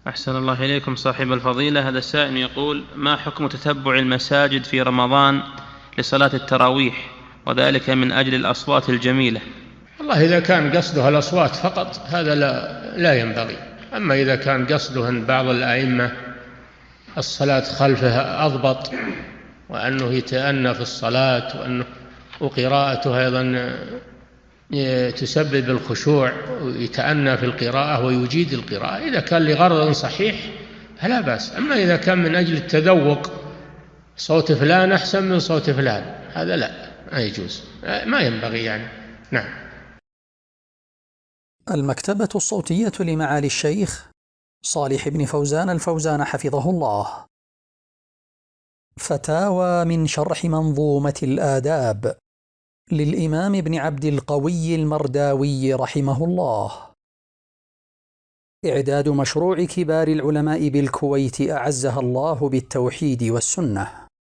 أحسن الله إليكم صاحب الفضيلة. هذا السائل يقول: ما حكم تتبع المساجد في رمضان لصلاة التراويح، وذلك من أجل الأصوات الجميلة؟ والله إذا كان قصدها الأصوات فقط هذا لا ينبغي. أما إذا كان قصده أن بعض الأئمة الصلاة خلفه أضبط، وأنه يتأنى في الصلاة، وقراءته أيضا تسبب الخشوع، ويتأنى في القراءة ويجيد القراءة، إذا كان لغرض صحيح فلا بأس. أما إذا كان من أجل التذوق، صوت فلان أحسن من صوت فلان، هذا لا، ما يجوز، ما ينبغي يعني. نعم. المكتبة الصوتية لمعالي الشيخ صالح بن فوزان الفوزان حفظه الله. فتاوى من شرح منظومة الآداب للإمام ابن عبد القوي المرداوي رحمه الله. إعداد مشروع كبار العلماء بالكويت أعزها الله بالتوحيد والسنة.